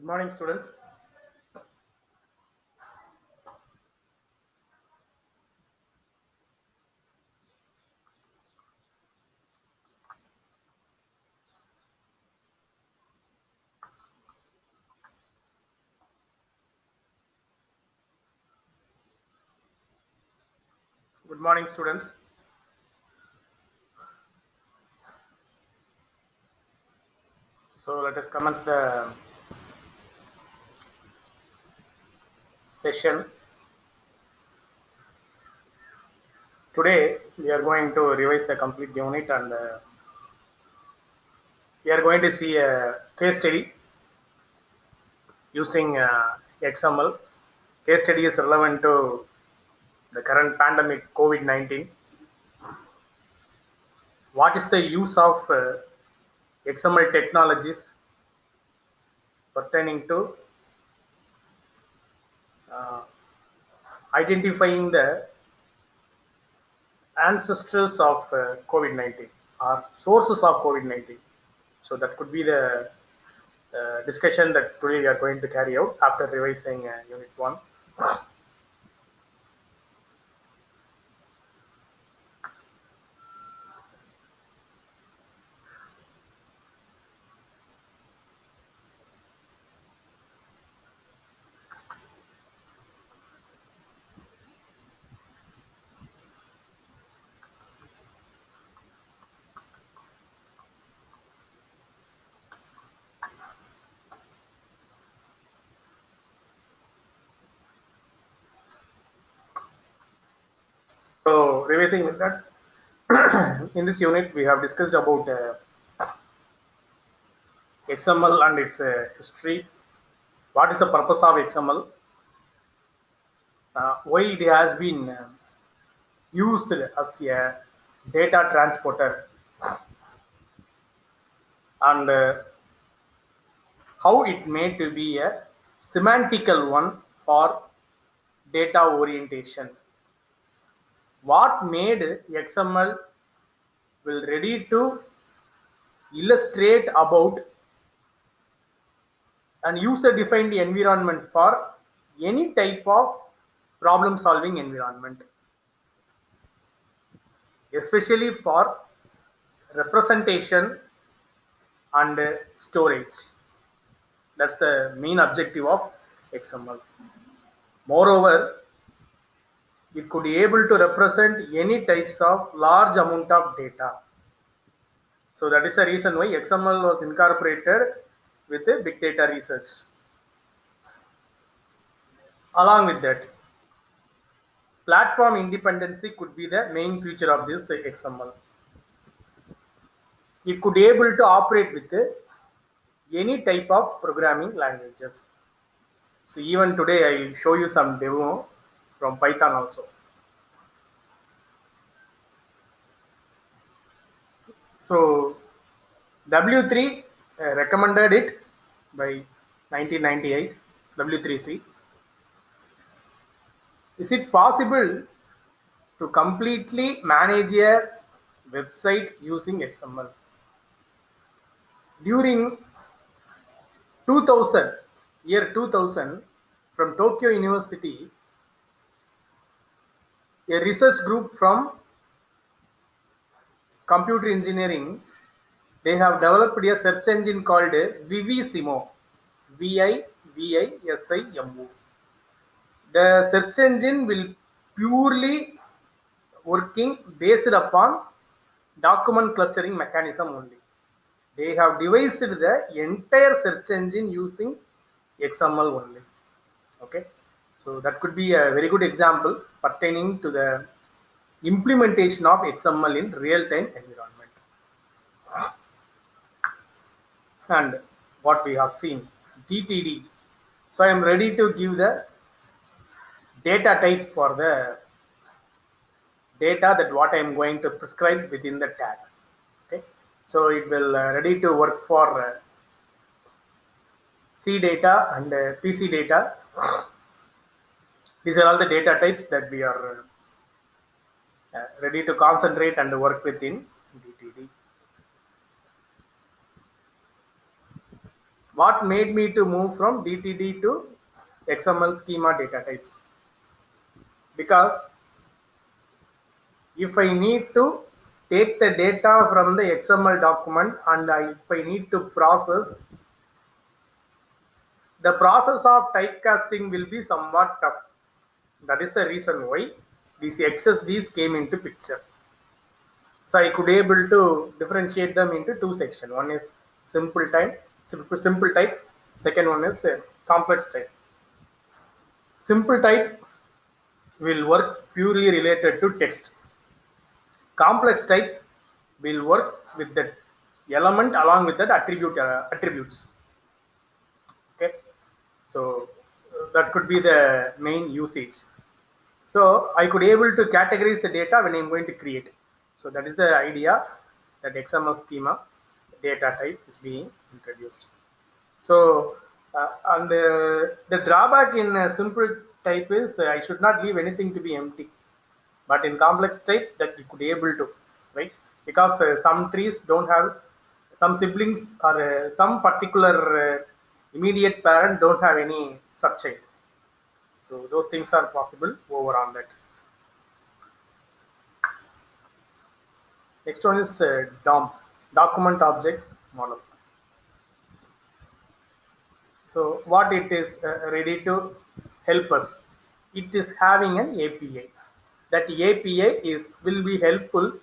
Good morning, students. Good morning, students. So let us commence the session. Today we are going to revise the complete unit and we are going to see a case study using XML. Case study is relevant to the current pandemic COVID-19. What is the use of XML technologies pertaining to uh, identifying the ancestors of COVID-19 or sources of COVID-19? So that could be the discussion that today we are going to carry out after revising Unit 1. So revising with that, in this unit we have discussed about XML and its history. What is the purpose of XML? Why it has been used as a data transporter, and how it made to be a semantical one for data orientation. What made XML will ready to illustrate about an user-defined environment for any type of problem-solving environment, especially for representation and storage. That's the main objective of XML. Moreover, it could be able to represent any types of large amount of data. So that is the reason why XML was incorporated with the big data research. Along with that, platform independency could be the main feature of this XML. It could be able to operate with any type of programming languages. So even today I will show you some demo from Python also. So W3 recommended it by 1998, W3C. Is it possible to completely manage a website using XML? During 2000, year 2000, from Tokyo University, a research group from computer engineering, they have developed a search engine called Vivissimo, Vivissimo. The search engine will purely working based upon document clustering mechanism only. They have devised the entire search engine using XML only. Okay, so that could be a very good example pertaining to the implementation of XML in real-time environment. And what we have seen, DTD. So I am ready to give the data type for the data that what I am going to prescribe within the tag. Okay, so it will ready to work for C data and PC data. These are all the data types that we are ready to concentrate and work within DTD. What made me to move from DTD to XML schema data types? Because if I need to take the data from the XML document and if I need to process, the process of typecasting will be somewhat tough. That is the reason why these XSDs came into picture. So I could able to differentiate them into two sections. One is simple type. Second one is complex type. Simple type will work purely related to text. Complex type will work with the element along with that attributes. Okay, so that could be the main usage. So I could able to categorize the data when I'm going to create. So that is the idea that XML schema data type is being introduced. So and the drawback in simple type is I should not leave anything to be empty. But in complex type that you could able to, right? Because some trees don't have, some siblings or some particular immediate parent don't have any subchild. So those things are possible over on that. Next one is DOM, document object model. So what it is ready to help us, it is having an API. That API is will be helpful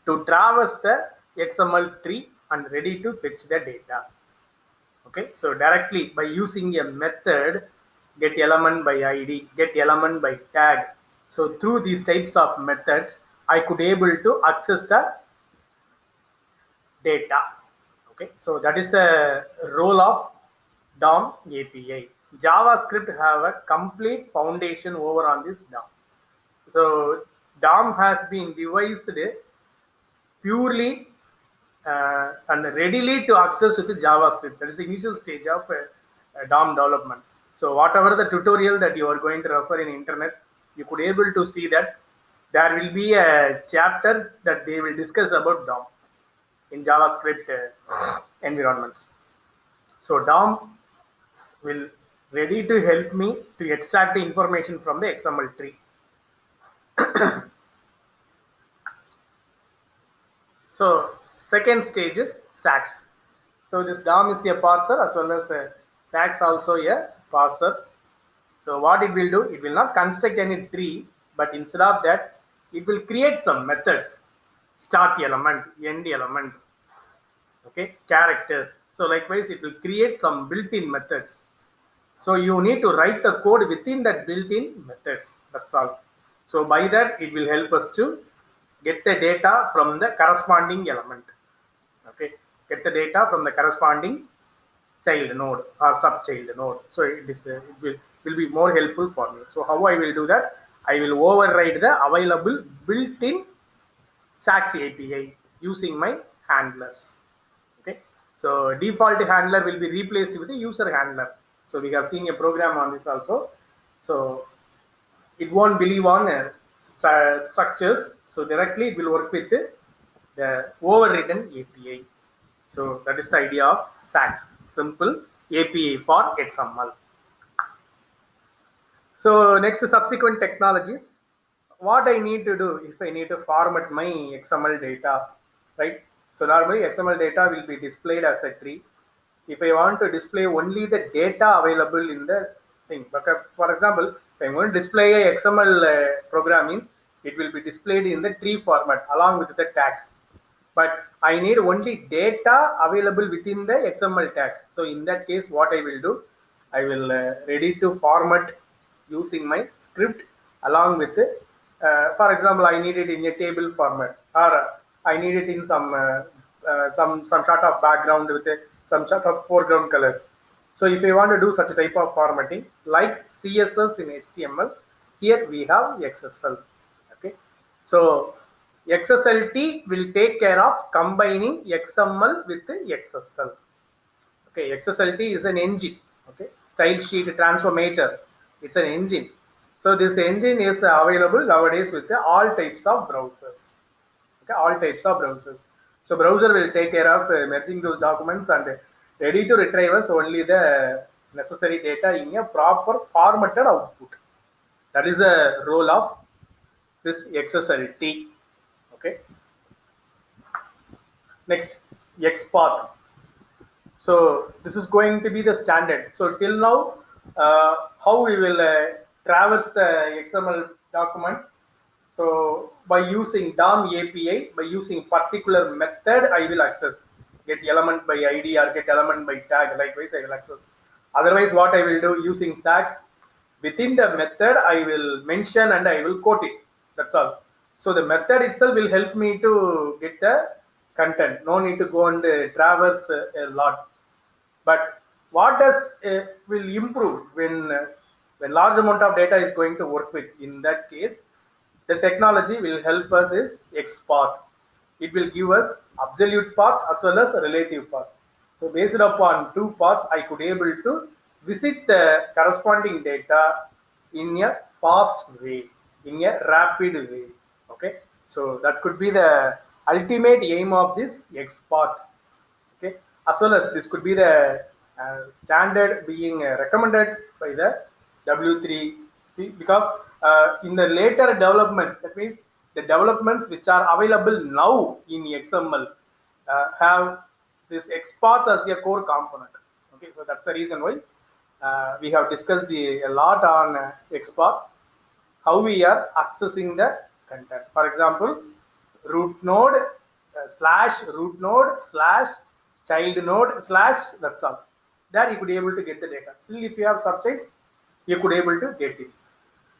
to traverse the XML tree and ready to fetch the data. Okay, so directly by using a method, get element by ID, get element by tag. So through these types of methods, I could able to access the data. Okay, so that is the role of DOM API. JavaScript have a complete foundation over on this DOM. So DOM has been devised purely and readily to access with JavaScript. That is the initial stage of DOM development. So whatever the tutorial that you are going to refer in internet, you could able to see that there will be a chapter that they will discuss about DOM in JavaScript environments. So DOM will ready to help me to extract the information from the XML tree. So second stage is SAX. So this DOM is a parser as well as SAX also a parser. So what it will do, it will not construct any tree, but instead of that, it will create some methods, start element, end element, okay, characters. So likewise, it will create some built-in methods. So you need to write the code within that built-in methods. That's all. So by that, it will help us to get the data from the corresponding element. Okay, get the data from the corresponding child node or sub-child node. So it will be more helpful for me. So how I will do that? I will override the available built-in SAX API using my handlers. Okay, so default handler will be replaced with the user handler. So we have seen a program on this also. So it won't believe on structures. So directly it will work with the overridden API. So that is the idea of SAX, simple API for XML. So next subsequent technologies, what I need to do if I need to format my XML data, right? So normally XML data will be displayed as a tree. If I want to display only the data available in the thing, for example, if I'm going to display a XML program means it will be displayed in the tree format along with the tags. But I need only data available within the XML tags. So in that case, what I will do, I will ready to format using my script along with it. For example, I need it in a table format, or I need it in some sort of background with some sort of foreground colors. So if I want to do such a type of formatting like CSS in HTML, here we have XSL. Okay, so XSLT will take care of combining XML with XSL. Okay, XSLT is an engine. Okay, style sheet transformator. It's an engine. So this engine is available nowadays with all types of browsers. Okay, all types of browsers. So browser will take care of merging those documents and Ready to retrieve us only the necessary data in a proper formatted output. That is the role of this XSLT. Okay. Next, XPath. So this is going to be the standard. So till now, how we will traverse the XML document. So by using DOM API, by using particular method, I will access get element by ID or get element by tag. Likewise, I will access. Otherwise, what I will do using stacks within the method, I will mention and I will quote it. That's all. So the method itself will help me to get the content. No need to go and traverse a lot. But what does will improve when large amount of data is going to work with? In that case, the technology will help us is XPath. It will give us absolute path as well as a relative path. So based upon two paths, I could able to visit the corresponding data in a fast way, in a rapid way. Okay, so that could be the ultimate aim of this XPath. Okay, as well as this could be the standard being recommended by the W3C, because in the later developments, that means the developments which are available now in XML have this XPath as a core component. Okay, so that's the reason why we have discussed a lot on XPath, how we are accessing the content. For example, root node slash root node slash child node slash, that's all. There you could be able to get the data. Still, if you have subjects, you could be able to get it,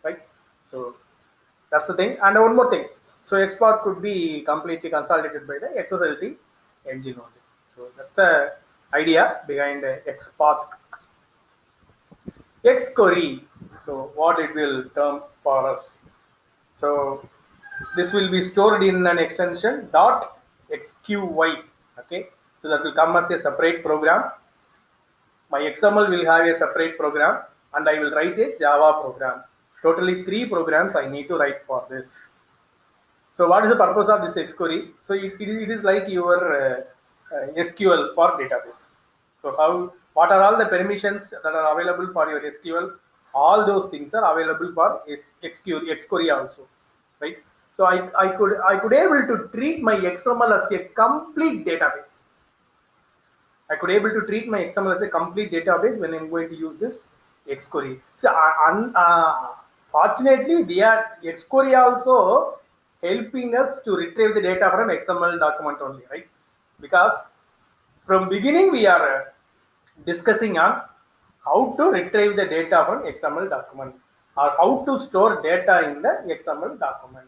right? So that's the thing. And one more thing. So XPath could be completely consolidated by the XSLT engine only. So that's the idea behind XPath. Xquery. So what it will term for us. So this will be stored in an extension .xqy. Okay, so that will come as a separate program. My XML will have a separate program, and I will write a Java program. Totally 3 programs I need to write for this. So what is the purpose of this Xquery? So it is like your SQL for database. So what are all the permissions that are available for your SQL? All those things are available for Xquery also, right? So I could able to treat my XML as a complete database. I could able to treat my XML as a complete database when I'm going to use this Xquery. So fortunately, Xquery also helping us to retrieve the data from XML document only, right? Because from beginning we are discussing on how to retrieve the data from XML document, or how to store data in the XML document,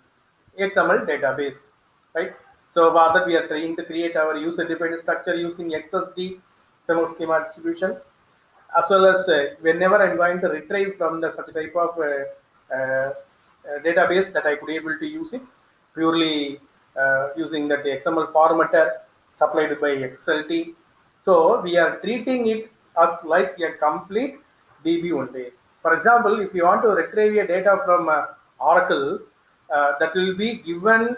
XML database, right? So for that we are trying to create our user-defined structure using XSD, schema distribution, as well as whenever I'm going to retrieve from the such type of database, that I could able to use it purely using that XML formatter supplied by XSLT. So we are treating it as like a complete DB only. For example, if you want to retrieve your data from Oracle, that will be given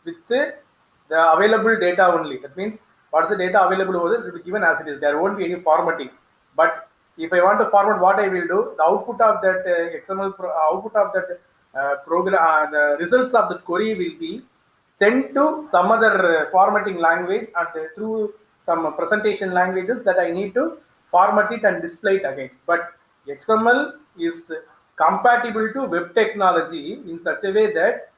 with the available data only. That means what is the data available over there, it will be given as it is. There won't be any formatting. But if I want to format, what I will do, the output of that XML output of that program, the results of the query will be sent to some other formatting language, and through some presentation languages that I need to format it and display it again. But XML is compatible to web technology in such a way that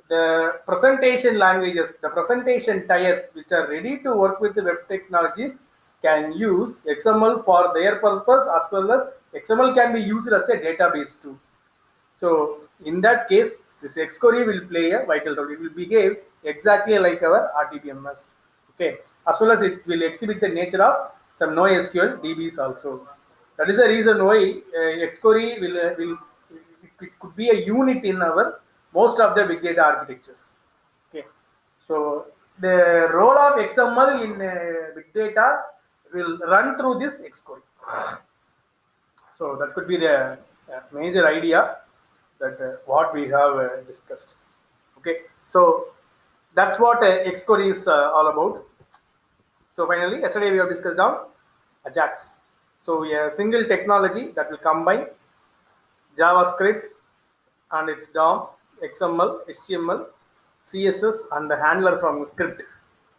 the presentation languages, the presentation tiers which are ready to work with the web technologies can use XML for their purpose, as well as XML can be used as a database too. So in that case, this Xquery will play a vital role. It will behave exactly like our RDBMS. Okay, as well as it will exhibit the nature of some NoSQL DBs also. That is the reason why Xquery will it could be a unit in our most of the big data architectures. Okay, so the role of XML in big data will run through this Xquery. So that could be the major idea that what we have discussed. Okay, so that's what Xquery is all about. So finally, yesterday we have discussed on Ajax. So a single technology that will combine JavaScript and its DOM, XML, HTML, CSS, and the handler from script,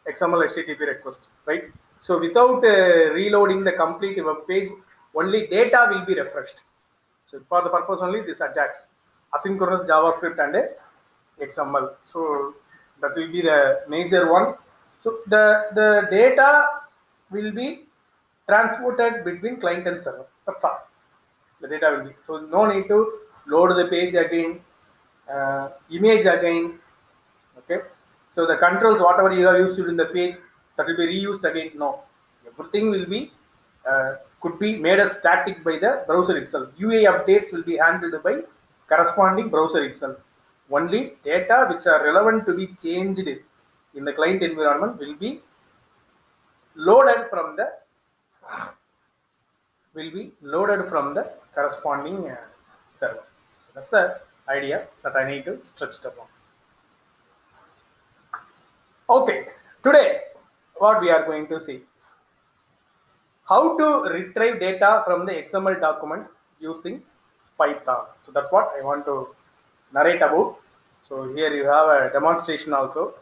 XML, HTTP request, right? So without reloading the complete web page, only data will be refreshed. So for the purpose only this Ajax, asynchronous JavaScript and XML. So that will be the major one. So the data will be transported between client and server. That's all. The data will be. So no need to load the page again, image again. Okay. So the controls, whatever you have used in the page, that will be reused again. No, everything will be could be made as static by the browser itself. UI updates will be handled by corresponding browser itself. Only data which are relevant to be changed in the client environment loaded from the will be loaded from the corresponding server. So that's the idea that I need to stretch upon. Okay, today what we are going to see, how to retrieve data from the XML document using Python. So that's what I want to narrate about. So here you have a demonstration also.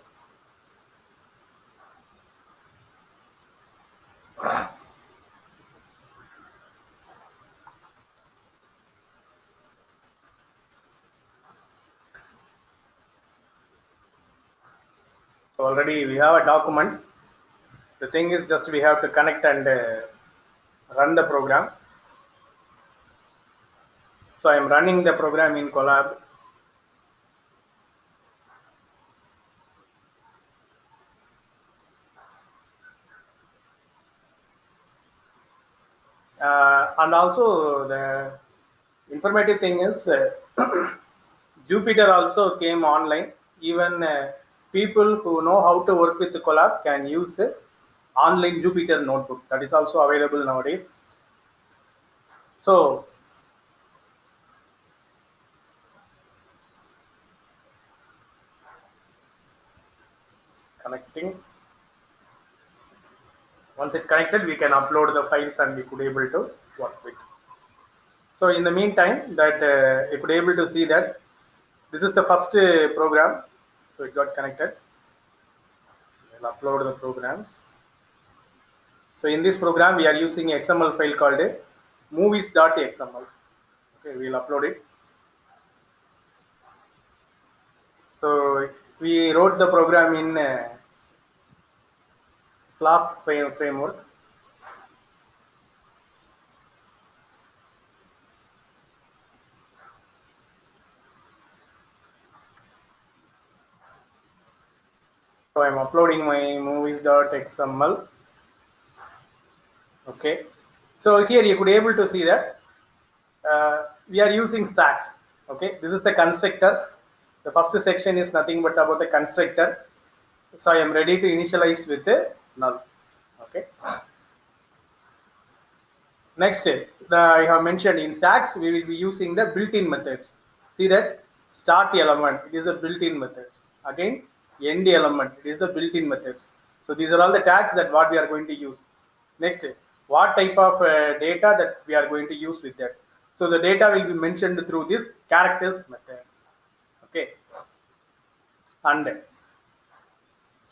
So already we have a document. The thing is just we have to connect and run the program. So I am running the program in Colab. And also the informative thing is Jupyter also came online. Even people who know how to work with the Colab can use online Jupyter notebook. That is also available nowadays. So connecting. Once it's connected, we can upload the files and we could able to work with. So in the meantime, that you could able to see that this is the first program. So it got connected. We'll upload the programs. So in this program, we are using an XML file called movies.xml. Okay, we'll upload it. So we wrote the program in Flask framework. So I'm uploading my movies.xml. Okay. So here you could able to see that we are using SACs. Okay. This is the constructor. The first section is nothing but about the constructor. So I am ready to initialize with a null. Okay. Next, I have mentioned in SACs we will be using the built-in methods. See that start element, it is the built-in methods. Again, end element, it is the built-in methods. So these are all the tags that what we are going to use. Next, what type of data that we are going to use with that. So the data will be mentioned through this characters method. Okay. And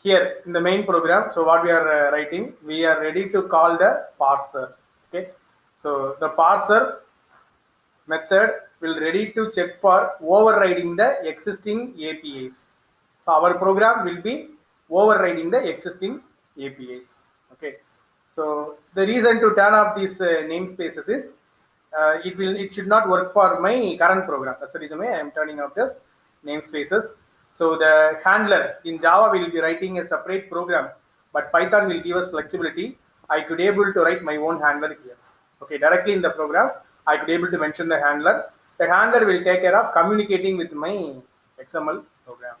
here in the main program, so what we are writing, we are ready to call the parser. Okay. So the parser method will ready to check for overriding the existing APIs. So our program will be overriding the existing APIs. Okay. So the reason to turn off these namespaces is it should not work for my current program. That's the reason why I am turning off this namespaces. So the handler in Java will be writing a separate program, but Python will give us flexibility. I could able to write my own handler here. Okay, directly in the program, I could able to mention the handler. The handler will take care of communicating with my XML program.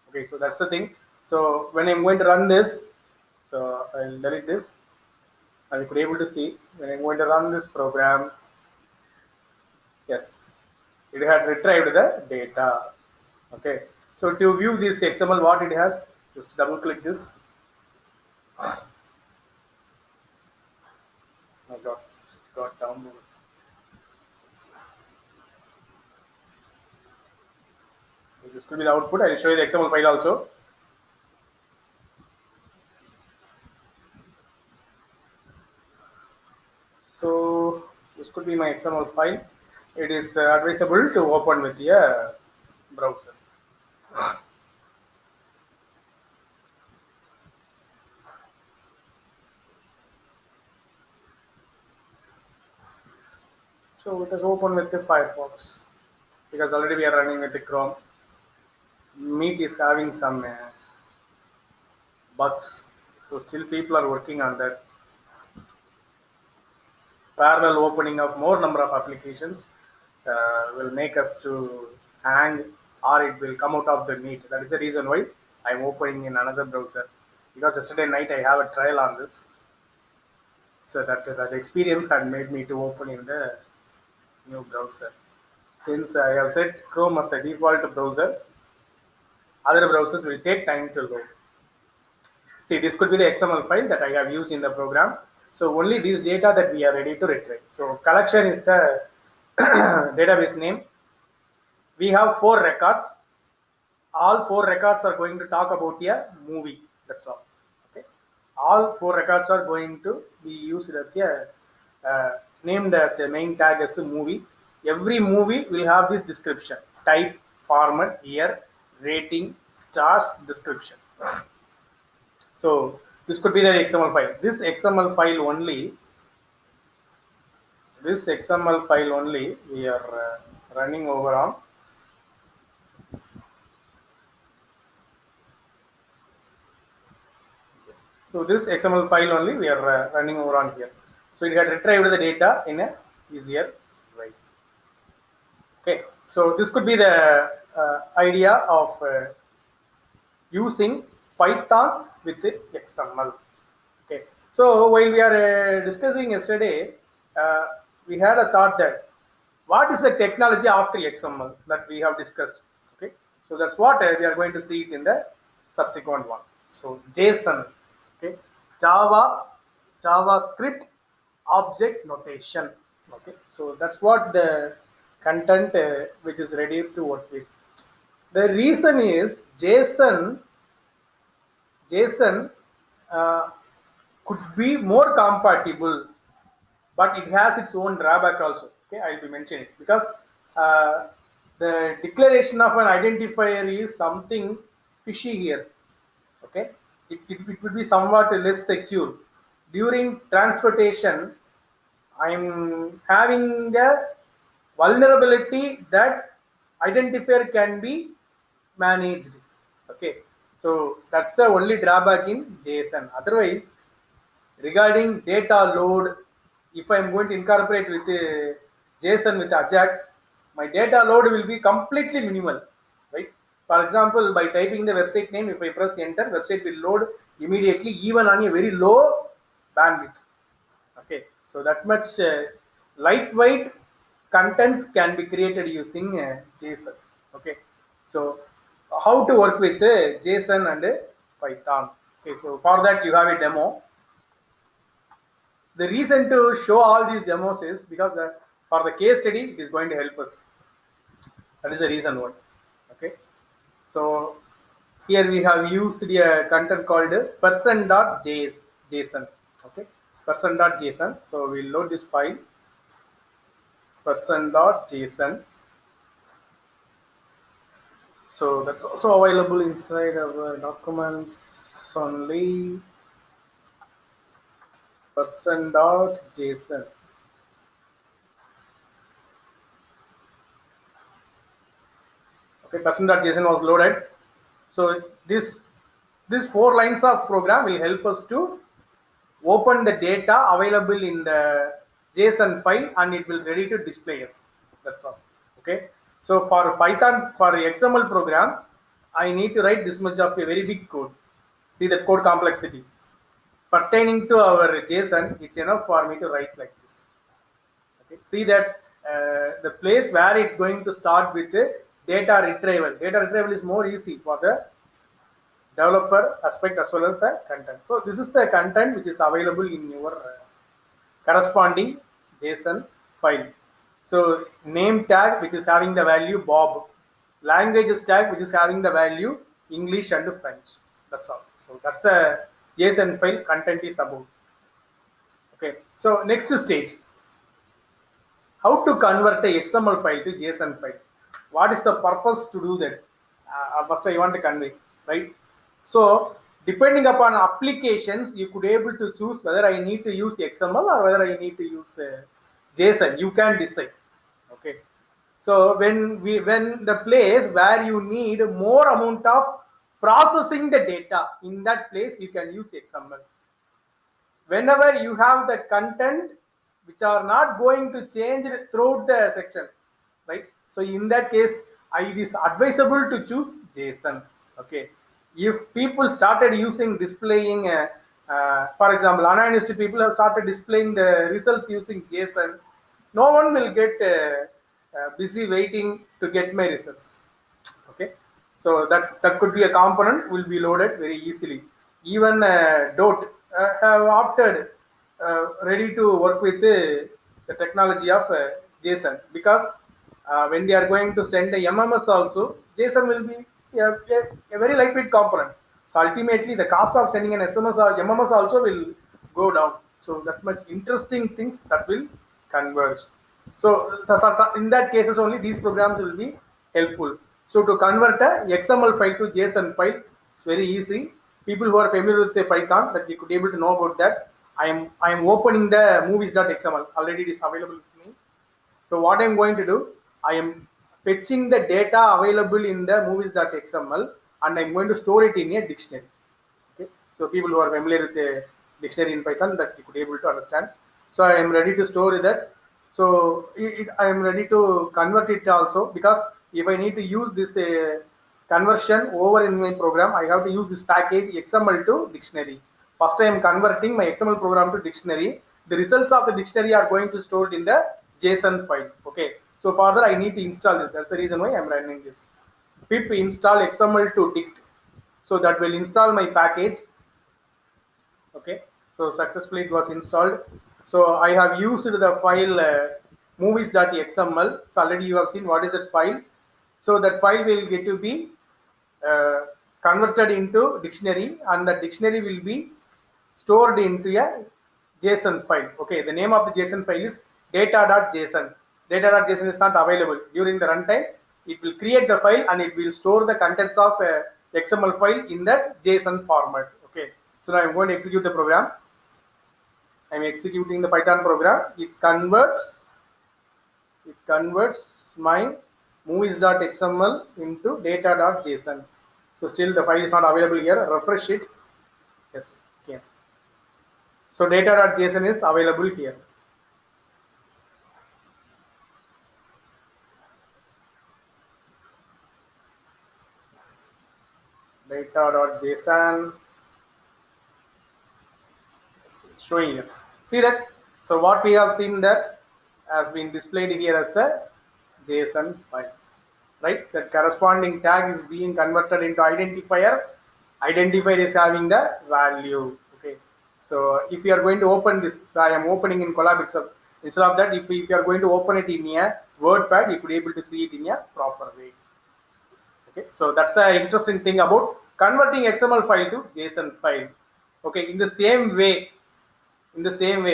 Okay, so that's the thing. So when I'm going to run this, so I'll delete this. And you could able to see when I'm going to run this program. Yes, it had retrieved the data. Okay, so to view this XML, what it has, just double click this. My God, it's got downloaded. So this could be the output. I will show you the XML file also. So this could be my XML file. It is advisable to open with a browser. So it is open with the Firefox because already we are running with the Chrome. Meet is having some bugs, so still people are working on that. Parallel opening of more number of applications will make us to hang, or it will come out of the Meet. That is the reason why I'm opening in another browser, because yesterday night I have a trial on this. So that experience had made me to open in the new browser. Since I have set Chrome as a default browser, other browsers will take time to load. See, this could be the XML file that I have used in the program. So only this data that we are ready to retrieve. So collection is the database name. We have 4 records. All 4 records are going to talk about a movie. That's all. Okay. All 4 records are going to be used as a named as a main tag as a movie. Every movie will have this description: type, format, year, rating, stars, description. So this could be the XML file. This XML file only we are running over on. Yes. So this XML file only we are running over on here. So it had retrieved the data in a easier way. Okay. So this could be the idea of using Python with the XML. Okay. So while we are discussing yesterday, uh, we had a thought that what is the technology after XML that we have discussed. Okay. So that's what we are going to see it in the subsequent one. So JSON, okay, Java, JavaScript, object notation. Okay. So that's what the content which is ready to work with. The reason is JSON uh, could be more compatible, but it has its own drawback also. Okay, I'll be mentioning because uh, the declaration of an identifier is something fishy here. Okay, it would be somewhat less secure. During transportation, I'm having a vulnerability that identifier can be managed. Okay, so that's the only drawback in JSON. Otherwise, regarding data load, if I'm going to incorporate with JSON with Ajax, my data load will be completely minimal, right? For example, by typing the website name, if I press enter, website will load immediately, even on a very low bandwidth. Okay, so that much lightweight contents can be created using JSON. Okay, so how to work with JSON and Python. Okay, so for that you have a demo. The reason to show all these demos is because for the case study it is going to help us. That is the reason why. Okay, so here we have used a content called person.json. Okay, person.json. So we'll load this file person.json. So that's also available inside our documents only. Person.json. Okay, person.json was loaded. So these 4 lines of program will help us to open the data available in the JSON file, and it will ready to display us. That's all. Okay. So for Python, for XML program, I need to write this much of a very big code. See that code complexity. Pertaining to our JSON, it's enough for me to write like this. Okay. See that the place where it's going to start with the data retrieval. Data retrieval is more easy for the developer aspect as well as the content. So this is the content which is available in your corresponding JSON file. So name tag which is having the value Bob, languages tag which is having the value English and French. That's all. So that's the JSON file content is about. Okay. So next stage, how to convert a XML file to JSON file. What is the purpose to do that? First I want to convey, right? So depending upon applications, you could able to choose whether I need to use XML or whether I need to use JSON. You can decide. Okay. So when the place where you need more amount of processing the data, in that place you can use XML. Whenever you have the content which are not going to change throughout the section, right? So in that case, it is advisable to choose JSON. Okay. If people started using displaying for example, anonymous people have started displaying the results using JSON, no one will get busy waiting to get my results. Okay. So that could be a component will be loaded very easily. Even dot have opted ready to work with the technology of JSON, because when they are going to send a MMS also, JSON will be a very lightweight component. So ultimately the cost of sending an SMS or MMS also will go down. So that much interesting things that will converge. So in that cases only these programs will be helpful. So to convert a XML file to JSON file, it's very easy. People who are familiar with the Python, that you could be able to know about that. I am opening the movies.xml. Already it is available with me. So what I'm going to do, I am fetching the data available in the movies.xml and I'm going to store it in a dictionary. Okay. So people who are familiar with the dictionary in Python, that you could be able to understand. So I am ready to store that. So I am ready to convert it also, because if I need to use this conversion over in my program, I have to use this package XML to dictionary. First I am converting my XML program to dictionary. The results of the dictionary are going to stored in the JSON file. Okay. So further I need to install this. That's the reason why I am running this. Pip install XML to dict. So that will install my package. Okay. So successfully it was installed. So I have used the file movies.xml. So already you have seen what is that file. So that file will get to be uh, converted into dictionary, and the dictionary will be stored into a JSON file. Okay, the name of the JSON file is data.json. Data.json is not available during the runtime. It will create the file and it will store the contents of a XML file in that JSON format. Okay, so now I'm going to execute the program. I'm executing the Python program. It converts my movies.xml into data.json. So still the file is not available here. Refresh it. Yes. Okay. So data.json is available here. Data.json showing here. See that? So what we have seen there has been displayed here as a JSON file. Right? That corresponding tag is being converted into identifier. Identifier is having the value. Okay. So if you are going to open this, so I am opening in Colab itself. Instead of that, if you are going to open it in a WordPad, you could be able to see it in a proper way. Okay, so that's the interesting thing about converting XML file to JSON file. Okay, in the same way,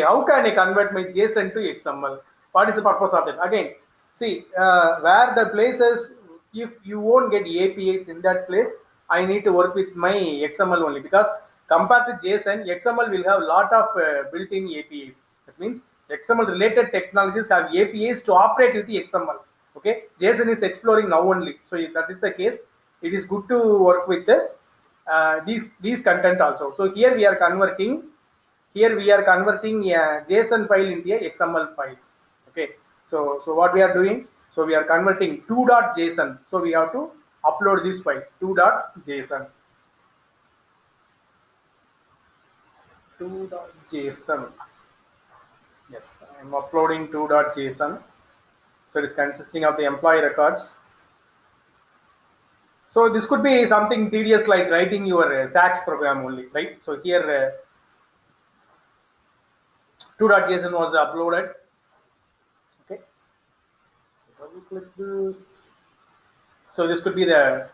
how can I convert my JSON to XML? What is the purpose of that? Again, see where the places, if you won't get APIs in that place, I need to work with my XML only, because compared to JSON, XML will have a lot of built-in APIs. That means XML related technologies have APIs to operate with the XML. Okay, JSON is exploring now only. So if that is the case, it is good to work with the these content also. So here we are converting a JSON file into a XML file. Okay, so what we are doing? So we are converting 2.json. So we have to upload this file 2.json. 2.json. Yes, I am uploading 2.json. So it is consisting of the employee records. So this could be something tedious like writing your SAX program only, right? So here 2.json was uploaded. Okay, so double click this. So this could be the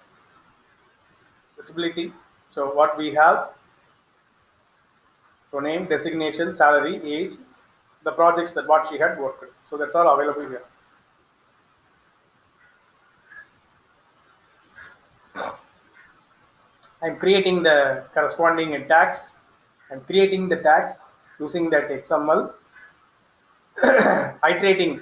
visibility. So what we have, so name, designation, salary, age, the projects that what she had worked with. So that's all available here. I'm creating the corresponding tags. I'm creating the tags using that XML, iterating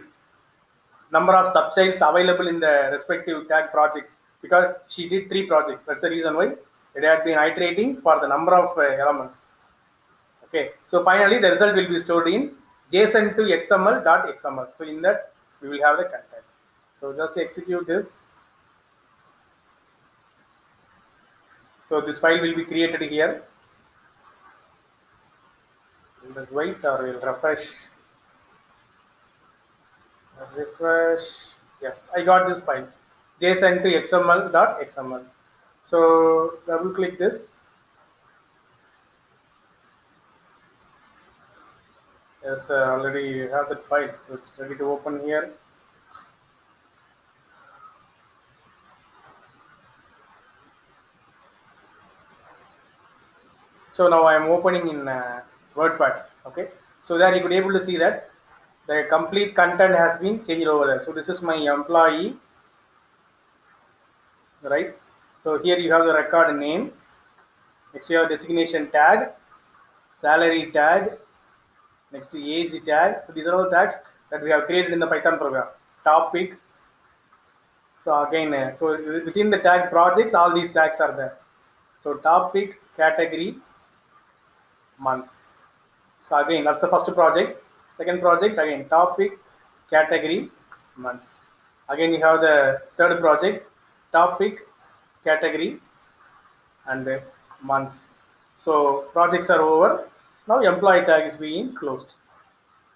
number of subtypes available in the respective tag projects, because she did 3 projects. That's the reason why it had been iterating for the number of elements. Okay, so finally the result will be stored in JSON to XML.xml. So in that we will have the content. So just execute this. So this file will be created here. We'll wait or we'll refresh. Refresh. Yes, I got this file. JSON to XML.xml. So double click this. Yes, already have that file, so it's ready to open here. So now I am opening in WordPad. Okay, so there you could able to see that the complete content has been changed over there. So this is my employee, right? So here you have the record name. Next you have designation tag, salary tag, next age tag. So these are all tags that we have created in the Python program. Topic. So again, so within the tag projects, all these tags are there. So topic, category, months. So again, that's the first project. Second project, again, topic, category, months. Again, you have the third project, topic, category, and months. So projects are over. Now employee tag is being closed.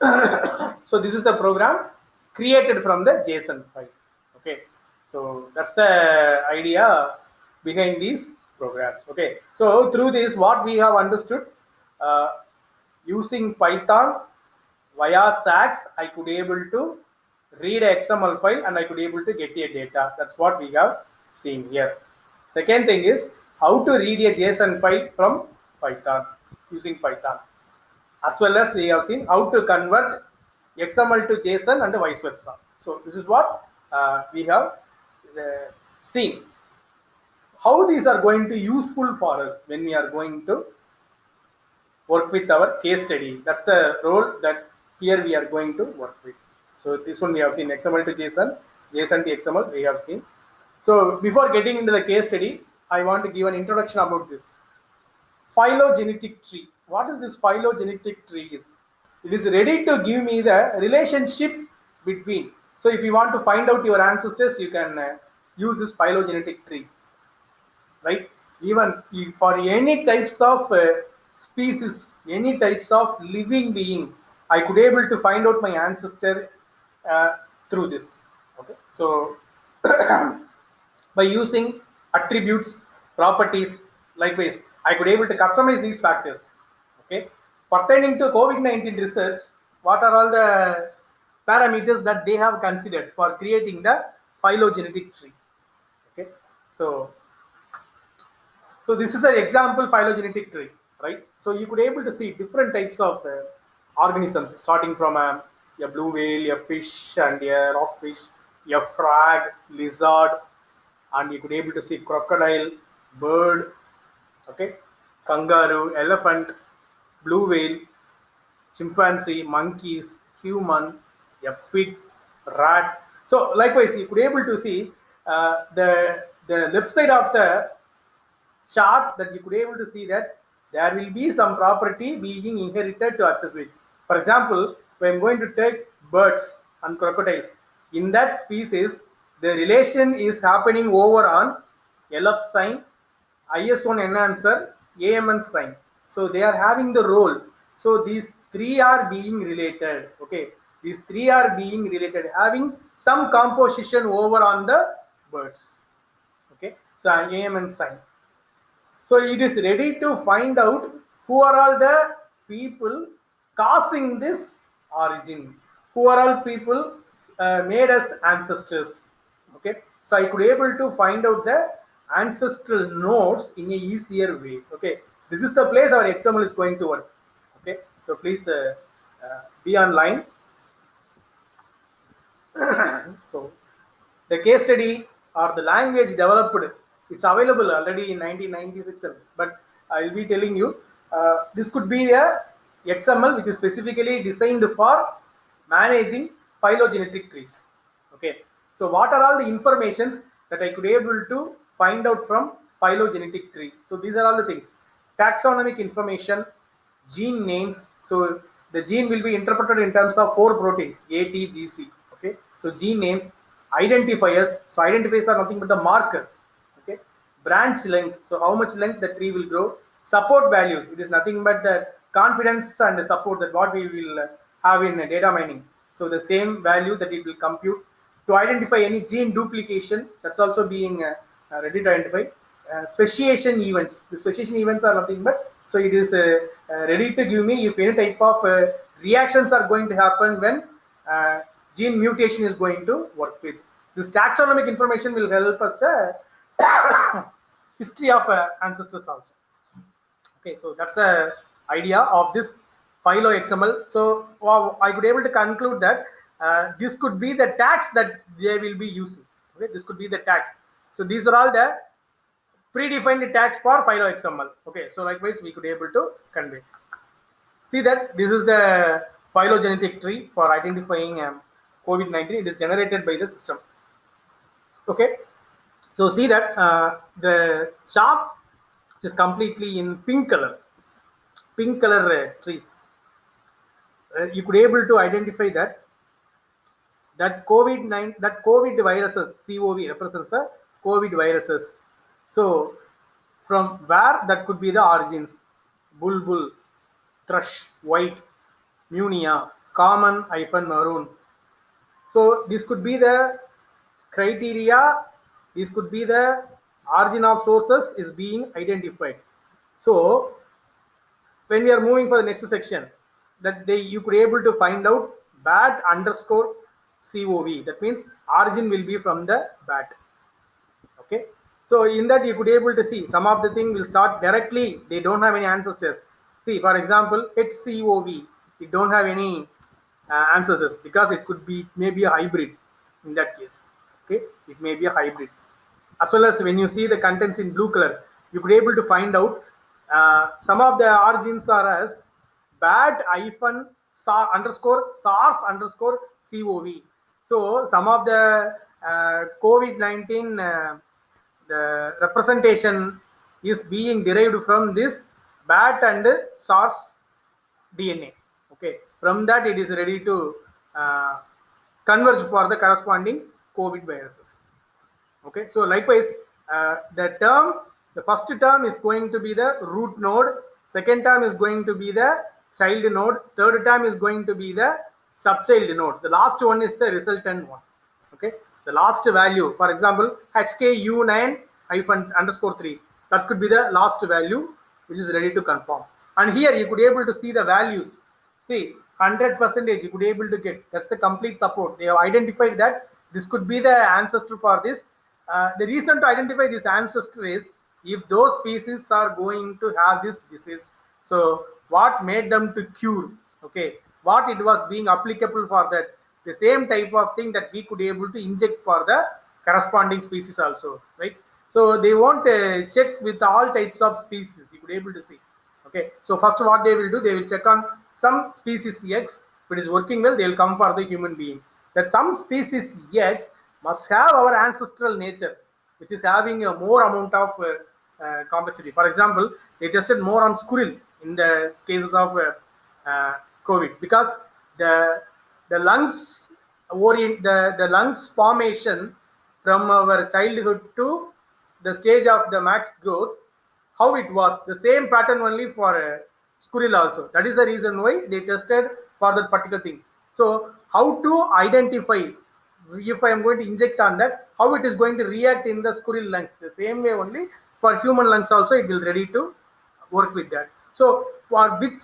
So this is the program created from the JSON file. Okay, so that's the idea behind these programs. Okay, so through this, what we have understood, uh, using Python via SACS, I could able to read a XML file and I could able to get a data. That's what we have seen here. Second thing is how to read a JSON file from Python using Python, as well as we have seen how to convert XML to JSON and vice versa. So this is what we have seen. How these are going to useful for us when we are going to work with our case study. That's the role that here we are going to work with. So this one we have seen XML to JSON, JSON to XML we have seen. So before getting into the case study, I want to give an introduction about this. Phylogenetic tree. What is this phylogenetic tree is? It is ready to give me the relationship between. So if you want to find out your ancestors, you can use this phylogenetic tree, right? Even for any types of species, any types of living being, I could able to find out my ancestor through this. Okay, so by using attributes, properties, likewise, I could able to customize these factors. Okay, pertaining to COVID-19 research, what are all the parameters that they have considered for creating the phylogenetic tree? Okay, so this is an example phylogenetic tree, right? So you could able to see different types of organisms, starting from a blue whale, a fish, and a rockfish, a frog, lizard, and you could able to see crocodile, bird, okay, kangaroo, elephant, blue whale, chimpanzee, monkeys, human, a pig, rat. So likewise, you could able to see the left side of the chart, that you could able to see that there will be some property being inherited to access with. For example, if I'm going to take birds and crocodiles, in that species, the relation is happening over on LF sign, IS1 enhancer, AMN sign. So they are having the role. So these three are being related. Okay, these three are being related, having some composition over on the birds. Okay, so AMN sign. So it is ready to find out who are all the people causing this origin. Who are all people made us ancestors? Okay, so I could able to find out the ancestral nodes in a easier way. Okay, this is the place our XML is going to work. Okay, so please be online. So the case study or the language developed, it's available already in 1996, but I will be telling you this could be a XML which is specifically designed for managing phylogenetic trees. Okay, so what are all the informations that I could able to find out from phylogenetic tree? So these are all the things: taxonomic information, gene names. So the gene will be interpreted in terms of 4 proteins: A, T, G, C. Okay, so gene names, identifiers. So identifiers are nothing but the markers. Okay, branch length. So how much length the tree will grow. Support values. It is nothing but the confidence and the support that what we will have in data mining. So the same value that it will compute to identify any gene duplication. That's also being ready to identify. Speciation events. The speciation events are nothing but, so it is ready to give me if any type of reactions are going to happen when gene mutation is going to work with. This taxonomic information will help us the history of ancestors also. Okay, so that's the idea of this philo XML. So I could able to conclude that this could be the tags that they will be using. Okay, this could be the tags. So these are all the predefined tags for philo XML. Okay, so likewise we could able to convey. See that this is the phylogenetic tree for identifying COVID-19. It is generated by the system. Okay, so see that the chart is completely in pink color trees. You could able to identify that COVID viruses, COV represents the COVID viruses. So from where that could be the origins: bulbul, thrush, white, munia, common hyphen maroon. So this could be the criteria. This could be the origin of sources is being identified. So when we are moving for the next section, that you could able to find out bat underscore COV. That means origin will be from the bat. Okay, so in that you could able to see some of the thing will start directly. They don't have any ancestors. See, for example, HCOV. It don't have any ancestors because it could be maybe a hybrid in that case. Okay, it may be a hybrid. As well as when you see the contents in blue color, you could able to find out some of the origins are as bat hyphen underscore SARS underscore COV. So some of the COVID-19 the representation is being derived from this bat and SARS DNA. Okay, from that it is ready to converge for the corresponding COVID viruses. Okay, so likewise the first term is going to be the root node, second term is going to be the child node, third term is going to be the subchild node, the last one is the resultant one. Okay, the last value, for example, HKU9 hyphen underscore 3, that could be the last value which is ready to conform. And here you could able to see the values. See, 100% you could able to get, that's the complete support. They have identified that this could be the ancestor for this. The reason to identify this ancestor is if those species are going to have this disease. So what made them to cure? Okay, what it was being applicable for that, the same type of thing that we could able to inject for the corresponding species also, right? So they won't check with all types of species. You could able to see. Okay, so first what they will do, they will check on some species X. If it is working well, they will come for the human being. That some species X must have our ancestral nature, which is having a more amount of complexity. For example, they tested more on squirrel in the cases of COVID because the lungs the lungs formation from our childhood to the stage of the max growth, how it was the same pattern only for squirrel also. That is the reason why they tested for that particular thing. So how to identify if I am going to inject on that, how it is going to react in the squirrel lungs. The same way only for human lungs also it will ready to work with that. So for which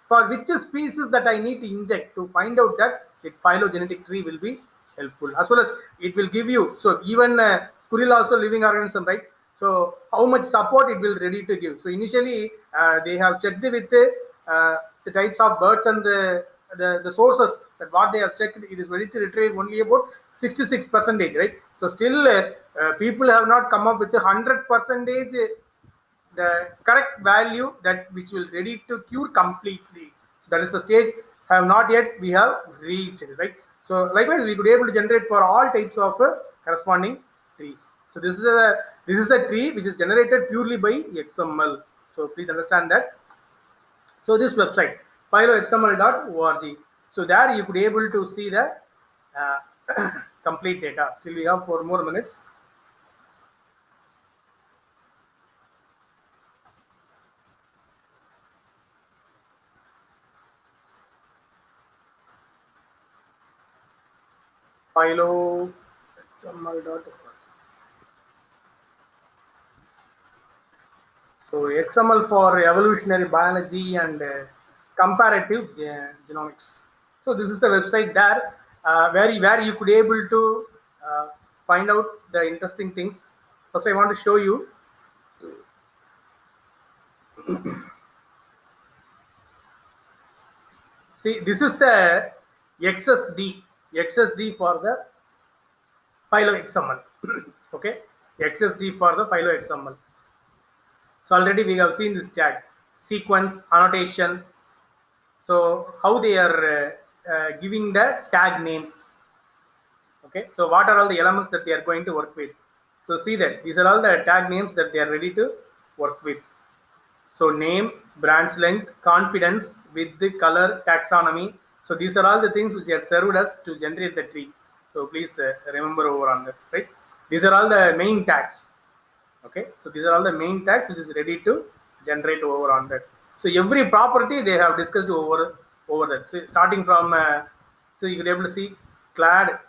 for which species that I need to inject to find out that phylogenetic tree will be helpful, as well as it will give you. So even squirrel also living organism, right? So how much support it will ready to give. So initially they have checked with the types of birds and the sources, that what they have checked, it is ready to retrieve only about 66%, right? So still people have not come up with 100% the correct value that which will ready to cure completely. So that is the stage have not yet we have reached, right? So likewise we could able to generate for all types of corresponding trees. So this is the tree which is generated purely by XML. So please understand that. So this website phyloxml.org. So there you could able to see the uh, complete data. Still we have 4 more minutes. Phyloxml.org. So XML for evolutionary biology and comparative genomics. So this is the website there where you could able to find out the interesting things. First, I want to show you. See, this is the XSD for the phyloxml. Okay, XSD for the phyloxml. So already we have seen this tag, sequence, annotation. So how they are giving the tag names. Okay, so what are all the elements that they are going to work with? So see that these are all the tag names that they are ready to work with. So name, branch length, confidence, width, color, taxonomy. So these are all the things which have served us to generate the tree. So please remember over on that, right? These are all the main tags. Okay, so these are all the main tags which is ready to generate over on that. So every property they have discussed over that. So starting from so you could able to see clad,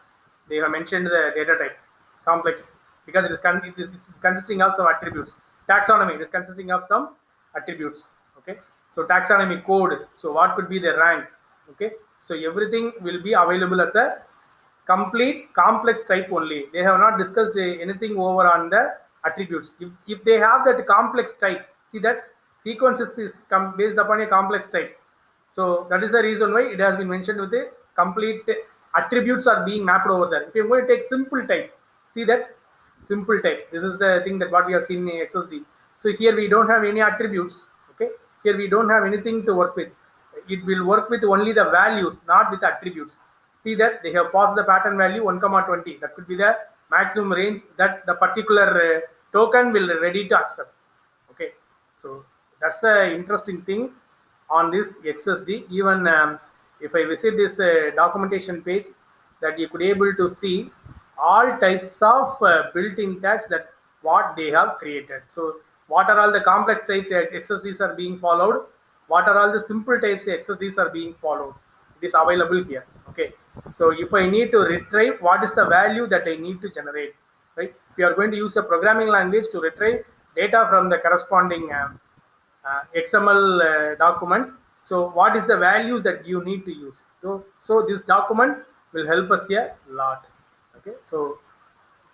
they have mentioned the data type complex, because it is consisting of some attributes. Taxonomy, it is consisting of some attributes. Okay, so taxonomy code, so what could be the rank. Okay, so everything will be available as a complete complex type only. They have not discussed anything over on the attributes. If they have that complex type, see that sequences is based upon a complex type. So that is the reason why it has been mentioned with the complete attributes are being mapped over there. If you're going to take simple type, see that simple type. This is the thing that what we have seen in XSD. So here we don't have any attributes. Okay, here we don't have anything to work with. It will work with only the values, not with attributes. See that they have passed the pattern value 1,20. That could be the maximum range that the particular token will ready to accept. Okay, so that's the interesting thing on this XSD. Even if I visit this documentation page, that you could able to see all types of built-in tags that what they have created. So what are all the complex types XSDs are being followed, what are all the simple types XSDs are being followed, it is available here. Okay, so if I need to retrieve, what is the value that I need to generate, right? If you are going to use a programming language to retrieve data from the corresponding XML document, so what is the values that you need to use. So this document will help us a lot. Okay, so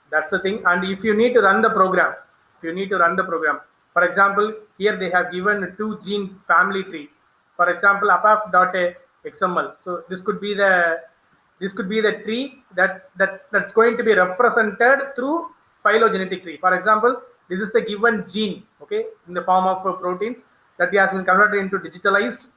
that's the thing. And if you need to run the program, for example, here they have given 2 gene family tree. For example, apaf.xml. So this could be the tree that's going to be represented through phylogenetic tree. For example, this is the given gene, okay, in the form of proteins that has been converted into digitalized,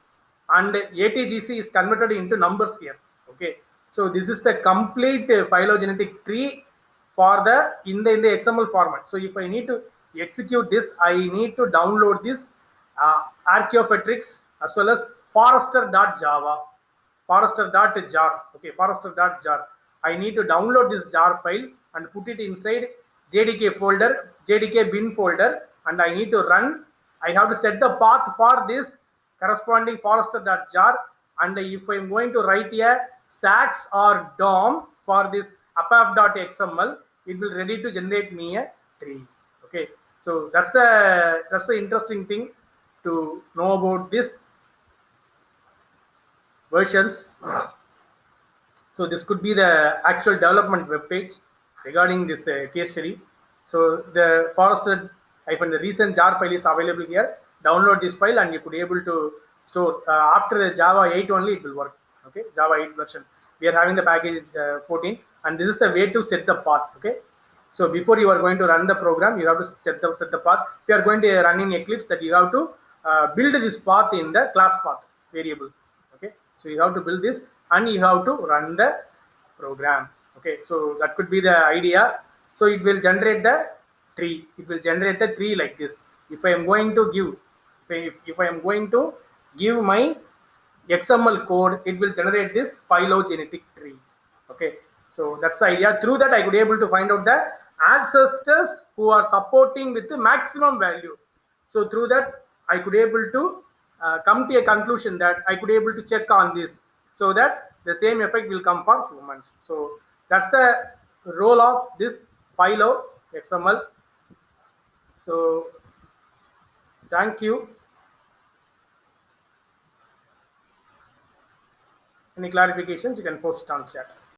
and ATGC is converted into numbers here. Okay, so this is the complete phylogenetic tree for the in the XML format. So if I need to execute this, I need to download this Archaeopteryx as well as forester.java, forester.jar. Okay, forester.jar. I need to download this jar file and put it inside JDK folder, JDK bin folder, and I need to run. I have to set the path for this corresponding forester.jar, and if I'm going to write a sax or DOM for this apaf.xml, it will ready to generate me a tree. Okay, so that's the interesting thing to know about this versions. So this could be the actual development web page regarding this case study. So the forested hyphen the recent jar file is available here. Download this file and you could able to store after Java 8 only it will work. Okay, Java 8 version. We are having the package 14, and this is the way to set the path. Okay, so before you are going to run the program, you have to set the path. If you are going to run in Eclipse, that you have to build this path in the class path variable. Okay, so you have to build this and you have to run the program. Okay, so that could be the idea. So it will generate the tree. It will generate the tree like this. If I am going to give, if I am going to give my XML code, it will generate this phylogenetic tree. Okay, so that's the idea. Through that, I could be able to find out the ancestors who are supporting with the maximum value. So through that, I could be able to come to a conclusion that I could be able to check on this, so that the same effect will come for humans. So that's the role of this philo XML. So thank you. Any clarifications, you can post on chat.